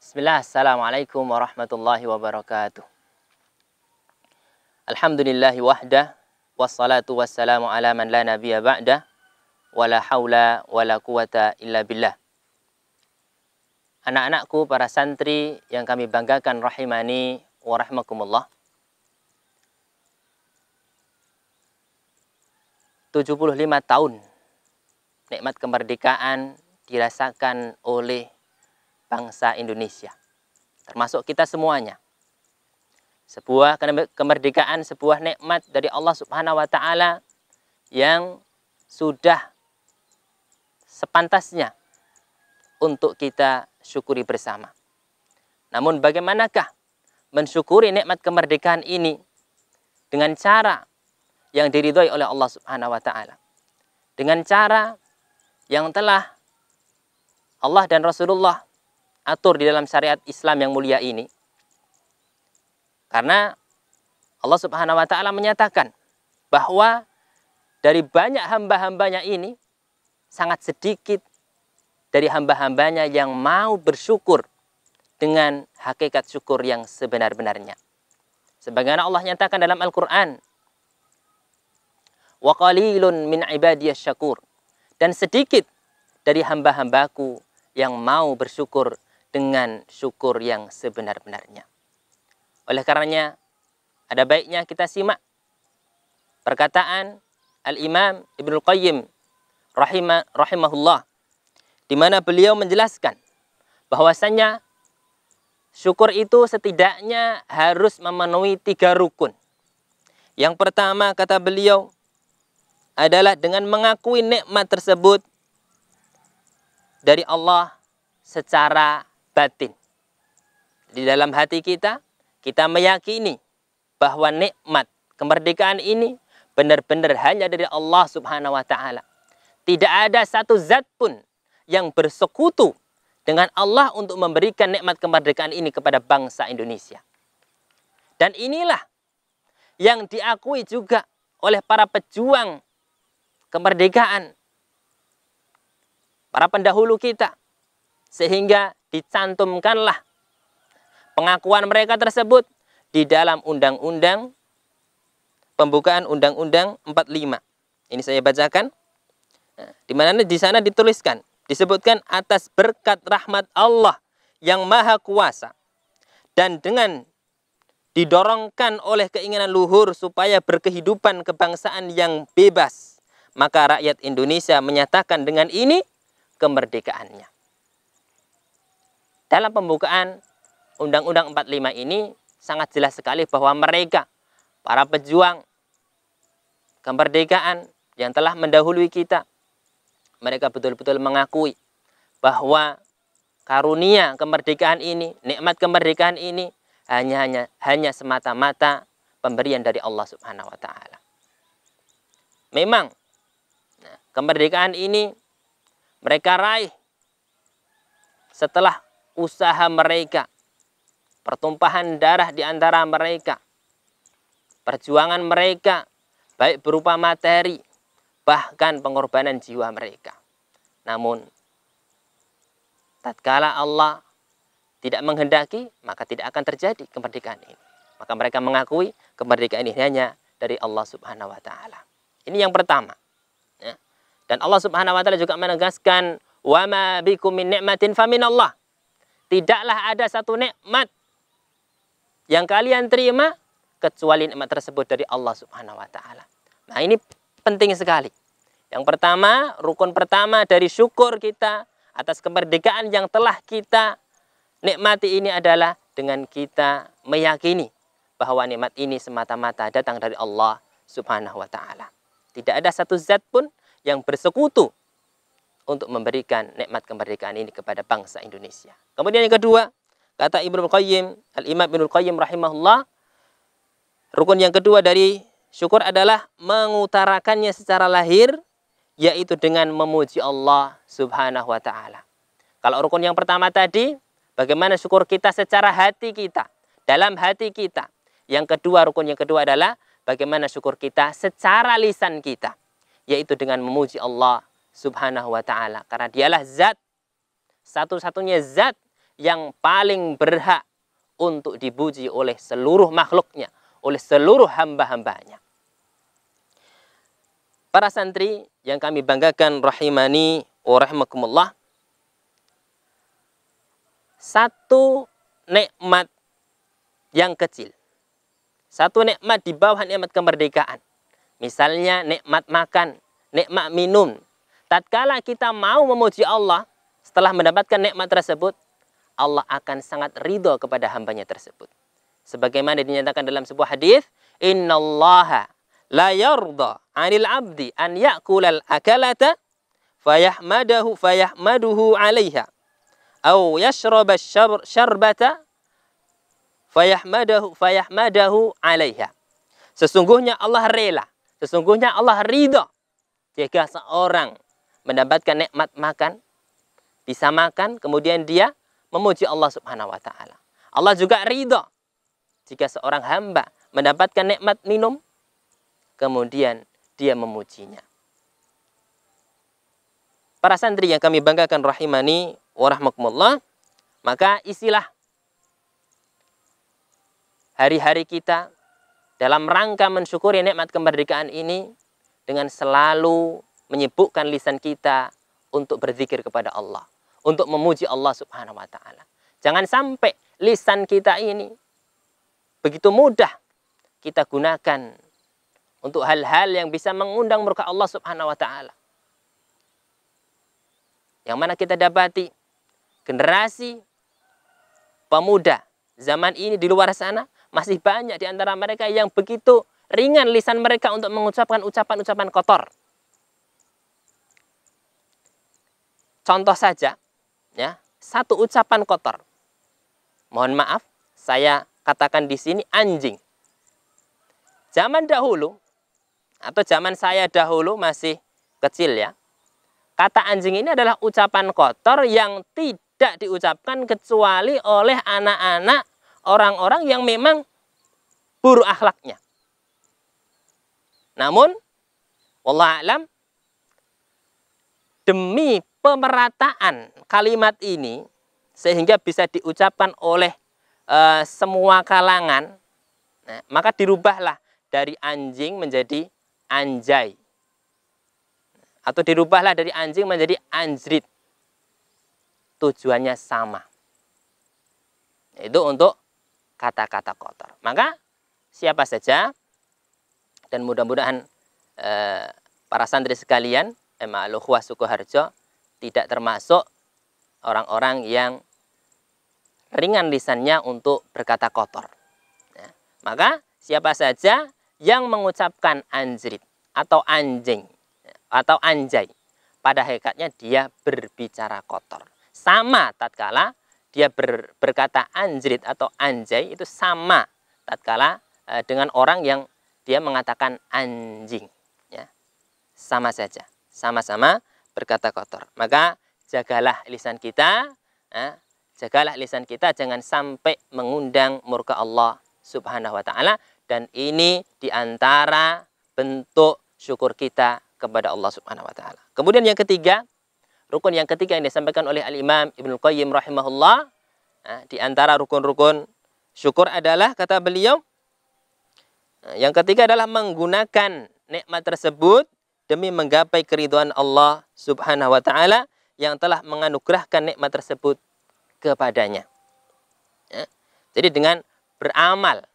Bismillah, assalamualaikum warahmatullahi wabarakatuh. Alhamdulillahi wahdah, wassalatu wassalamu ala man la nabiyya ba'dah, wala hawla wala quwata illa billah. Anak-anakku, para santri yang kami banggakan rahimani wa rahimakumullah. 75 tahun nikmat kemerdekaan dirasakan oleh bangsa Indonesia, termasuk kita semuanya. Sebuah kemerdekaan, sebuah nikmat dari Allah Subhanahu wa Ta'ala yang sudah sepantasnya untuk kita syukuri bersama. Namun bagaimanakah mensyukuri nikmat kemerdekaan ini dengan cara yang diridhoi oleh Allah Subhanahu wa Ta'ala, dengan cara yang telah Allah dan Rasulullah atur di dalam syariat Islam yang mulia ini. Karena Allah Subhanahu wa Ta'ala menyatakan bahwa dari banyak hamba-hambanya ini, sangat sedikit dari hamba-hambanya yang mau bersyukur dengan hakikat syukur yang sebenar-benarnya. Sebagaimana Allah nyatakan dalam Al-Quran, wa qalilun min ibadiyasy syakur, dan sedikit dari hamba-hambaku yang mau bersyukur dengan syukur yang sebenar-benarnya. Oleh karenanya, ada baiknya kita simak perkataan Al-Imam Ibnul Qayyim rahimahullah, di mana beliau menjelaskan bahwasanya syukur itu setidaknya harus memenuhi 3 rukun. Yang pertama, kata beliau, adalah dengan mengakui nikmat tersebut dari Allah secara batin. Di dalam hati kita, kita meyakini bahwa nikmat kemerdekaan ini benar-benar hanya dari Allah Subhanahu wa Ta'ala. Tidak ada satu zat pun yang bersekutu dengan Allah untuk memberikan nikmat kemerdekaan ini kepada bangsa Indonesia. Dan inilah yang diakui juga oleh para pejuang kemerdekaan, para pendahulu kita, sehingga dicantumkanlah pengakuan mereka tersebut di dalam undang-undang pembukaan Undang-Undang 45. Ini saya bacakan. Di mana di sana dituliskan, disebutkan atas berkat rahmat Allah yang maha kuasa dan dengan didorongkan oleh keinginan luhur supaya berkehidupan kebangsaan yang bebas, maka rakyat Indonesia menyatakan dengan ini kemerdekaannya. Dalam pembukaan Undang-Undang 45 ini sangat jelas sekali bahwa mereka, para pejuang kemerdekaan yang telah mendahului kita, mereka betul-betul mengakui bahwa karunia kemerdekaan ini, nikmat kemerdekaan ini hanya semata-mata pemberian dari Allah Subhanahu wa Ta'ala. Memang kemerdekaan ini mereka raih setelah usaha mereka, pertumpahan darah di antara mereka, perjuangan mereka, baik berupa materi, bahkan pengorbanan jiwa mereka. Namun, tatkala Allah tidak menghendaki, maka tidak akan terjadi kemerdekaan ini. Maka mereka mengakui kemerdekaan ini hanya dari Allah Subhanahu wa Ta'ala. Ini yang pertama. Ya. Dan Allah Subhanahu wa Ta'ala juga menegaskan, wa ma bikum min ni'matin faminallah. Tidaklah ada satu nikmat yang kalian terima kecuali nikmat tersebut dari Allah Subhanahu wa Ta'ala. Nah, ini penting sekali. Yang pertama, rukun pertama dari syukur kita atas kemerdekaan yang telah kita nikmati ini adalah dengan kita meyakini bahwa nikmat ini semata-mata datang dari Allah Subhanahu wa Ta'ala. Tidak ada satu zat pun yang bersekutu untuk memberikan nikmat kemerdekaan ini kepada bangsa Indonesia. Kemudian yang kedua, kata Ibnul Qayyim, Al-Imam Ibnul Qayyim rahimahullah, rukun yang kedua dari syukur adalah mengutarakannya secara lahir, yaitu dengan memuji Allah Subhanahu wa Ta'ala. Kalau rukun yang pertama tadi, bagaimana syukur kita secara hati kita, dalam hati kita. Yang kedua, rukun yang kedua adalah bagaimana syukur kita secara lisan kita, yaitu dengan memuji Allah Subhanahu wa Ta'ala. Karena dialah zat, satu-satunya zat yang paling berhak untuk dipuji oleh seluruh makhluknya, oleh seluruh hamba-hambanya. Para santri yang kami banggakan rahimani wa rahimakumullah, satu nikmat yang kecil, satu nikmat di bawah nikmat kemerdekaan, misalnya nikmat makan, nikmat minum, tatkala kita mau memuji Allah setelah mendapatkan nikmat tersebut, Allah akan sangat ridho kepada hambanya tersebut. Sebagaimana dinyatakan dalam sebuah hadis, innallaha la yarda 'anil 'abdi an ya'kulal akalata fayahmaduhu 'alaiha aw yashraba syarbata fayahmadahu 'alaiha. Sesungguhnya Allah rela, sesungguhnya Allah ridha jika seorang mendapatkan nikmat makan, bisa makan, kemudian dia memuji Allah Subhanahu wa taala. Allah juga ridha jika seorang hamba mendapatkan nikmat minum, kemudian dia memujinya. Para santri yang kami banggakan rahimani wa rahmakumullah, maka isilah hari-hari kita dalam rangka mensyukuri nikmat kemerdekaan ini dengan selalu menyibukkan lisan kita untuk berzikir kepada Allah, untuk memuji Allah Subhanahu wa taala. Jangan sampai lisan kita ini begitu mudah kita gunakan untuk hal-hal yang bisa mengundang murka Allah Subhanahu wa taala. Yang mana kita dapati generasi pemuda zaman ini di luar sana masih banyak di antara mereka yang begitu ringan lisan mereka untuk mengucapkan ucapan-ucapan kotor. Contoh saja, ya, satu ucapan kotor. Mohon maaf, saya katakan di sini anjing. Zaman dahulu atau zaman saya dahulu masih kecil ya, kata anjing ini adalah ucapan kotor yang tidak diucapkan kecuali oleh anak-anak orang-orang yang memang buruk akhlaknya. Namun, wallahu a'lam, demi pemerataan kalimat ini sehingga bisa diucapkan oleh semua kalangan, nah, maka dirubahlah dari anjing menjadi anjay, atau dirubahlah dari anjing menjadi anjrit. Tujuannya sama, yaitu untuk kata-kata kotor. Maka siapa saja, dan mudah-mudahan para santri sekalian, Al-Ukhwah Sukoharjo tidak termasuk orang-orang yang ringan lisannya untuk berkata kotor. Ya. Maka siapa saja yang mengucapkan anjrit atau anjing atau anjay, pada hakikatnya dia berbicara kotor. Sama tatkala dia berkata anjrit atau anjay, itu sama tatkala dengan orang yang dia mengatakan anjing. Ya. Sama saja, sama-sama berkata kotor. Maka jagalah lisan kita, jagalah lisan kita jangan sampai mengundang murka Allah Subhanahu wa taala, dan ini diantara bentuk syukur kita kepada Allah Subhanahu wa taala. Kemudian yang ketiga, rukun yang ketiga yang disampaikan oleh Al-Imam Ibnul Qayyim rahimahullah, di antara rukun-rukun syukur adalah, kata beliau, yang ketiga adalah menggunakan nikmat tersebut demi menggapai keridhaan Allah Subhanahu wa taala yang telah menganugerahkan nikmat tersebut kepadanya. Ya. Jadi dengan beramal,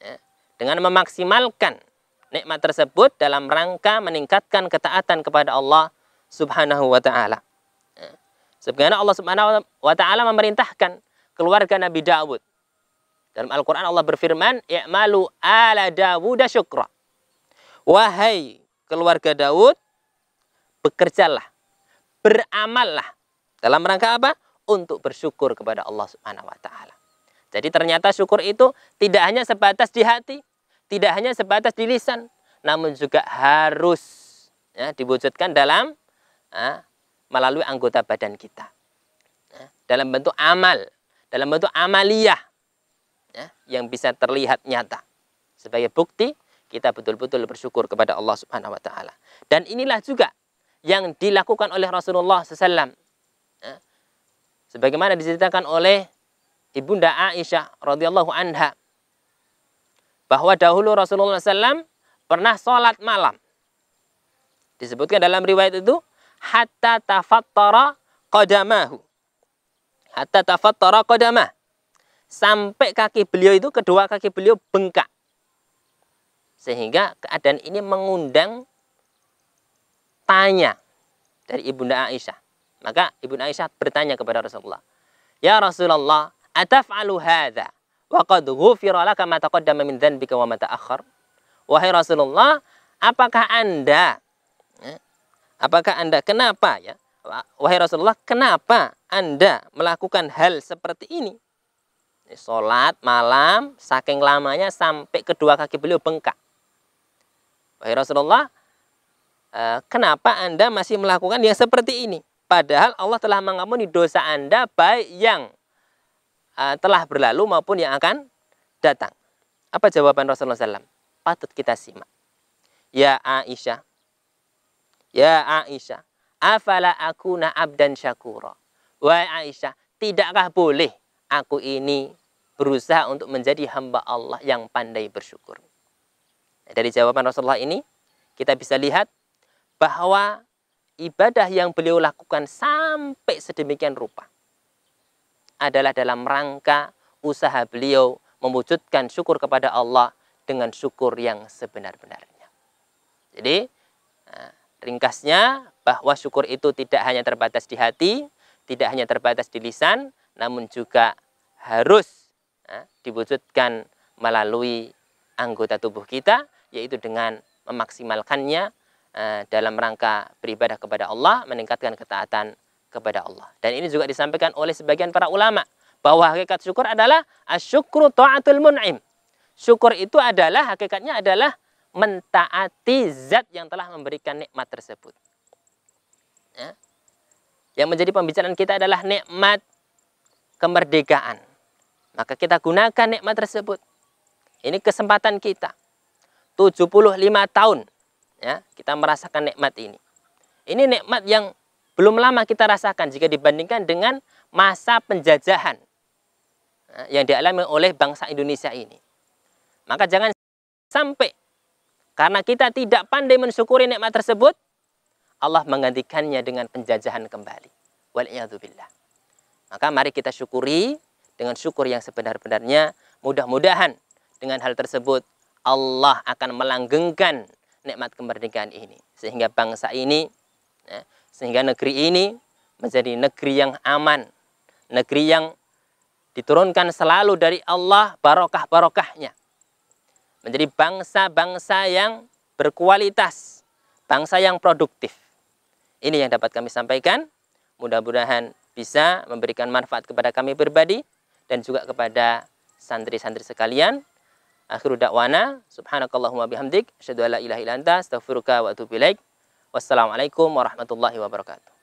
ya, dengan memaksimalkan nikmat tersebut dalam rangka meningkatkan ketaatan kepada Allah Subhanahu wa taala. Ya. Sebagaimana Allah Subhanahu wa taala memerintahkan keluarga Nabi Daud. Dalam Al-Qur'an Allah berfirman, "I'malu ala Dawud syukra." Wahai keluarga Daud, bekerjalah, beramallah. Dalam rangka apa? Untuk bersyukur kepada Allah Subhanahu wa taala. Jadi ternyata syukur itu tidak hanya sebatas di hati, tidak hanya sebatas di lisan, namun juga harus, ya, diwujudkan dalam melalui anggota badan kita. Ya, dalam bentuk amal, dalam bentuk amaliyah, ya, yang bisa terlihat nyata. Sebagai bukti kita betul-betul bersyukur kepada Allah Subhanahu wa taala. Dan inilah juga yang dilakukan oleh Rasulullah SAW. Ya, Sebagaimana diceritakan oleh Ibunda Aisyah radhiyallahu anha bahwa dahulu Rasulullah SAW pernah sholat malam. Disebutkan dalam riwayat itu hatta tafattara qadamahu. Hatta tafattara qadamah. Sampai kaki beliau itu, kedua kaki beliau bengkak. Sehingga keadaan ini mengundang tanya dari Ibunda Aisyah. Maka Ibunda Aisyah bertanya kepada Rasulullah, "Ya Rasulullah, ataf'alu hadza wa qad ghufira laka ma taqaddama min dhanbika wa ma ta'akhkhar?" Wahai Rasulullah, apakah Anda kenapa ya? Wahai Rasulullah, kenapa Anda melakukan hal seperti ini? Salat malam saking lamanya sampai kedua kaki beliau bengkak. Wahai Rasulullah, kenapa Anda masih melakukan yang seperti ini? Padahal Allah telah mengampuni dosa Anda baik yang telah berlalu maupun yang akan datang. Apa jawaban Rasulullah SAW? Patut kita simak. Ya Aisyah, afala akuna abdan syakura. Wahai Aisyah, tidakkah boleh aku ini berusaha untuk menjadi hamba Allah yang pandai bersyukur? Dari jawaban Rasulullah ini, kita bisa lihat bahwa ibadah yang beliau lakukan sampai sedemikian rupa adalah dalam rangka usaha beliau mewujudkan syukur kepada Allah dengan syukur yang sebenar-benarnya. Jadi, ringkasnya bahwa syukur itu tidak hanya terbatas di hati, tidak hanya terbatas di lisan, namun juga harus diwujudkan melalui anggota tubuh kita, yaitu dengan memaksimalkannya dalam rangka beribadah kepada Allah, meningkatkan ketaatan kepada Allah. Dan ini juga disampaikan oleh sebagian para ulama bahwa hakikat syukur adalah asyukru ta'atul mun'im. Syukur itu adalah hakikatnya adalah mentaati zat yang telah memberikan nikmat tersebut. Ya. Yang menjadi pembicaraan kita adalah nikmat kemerdekaan. Maka kita gunakan nikmat tersebut. Ini kesempatan kita. 75 tahun ya, kita merasakan nikmat ini. Ini nikmat yang belum lama kita rasakan jika dibandingkan dengan masa penjajahan yang dialami oleh bangsa Indonesia ini. Maka jangan sampai karena kita tidak pandai mensyukuri nikmat tersebut, Allah menggantikannya dengan penjajahan kembali. Wal'iyadzubillah. Maka mari kita syukuri dengan syukur yang sebenar-benarnya. Mudah-mudahan dengan hal tersebut Allah akan melanggengkan nikmat kemerdekaan ini. Sehingga bangsa ini, sehingga negeri ini menjadi negeri yang aman. Negeri yang diturunkan selalu dari Allah barokah-barokahnya. Menjadi bangsa-bangsa yang berkualitas. Bangsa yang produktif. Ini yang dapat kami sampaikan. Mudah-mudahan bisa memberikan manfaat kepada kami pribadi dan juga kepada santri-santri sekalian. Akhiru da'wana, subhanakallahumma bihamdik, asyhadu an la ilaha illa anta, astaghfiruka wa atubu ilaik. Wassalamualaikum warahmatullahi wabarakatuh.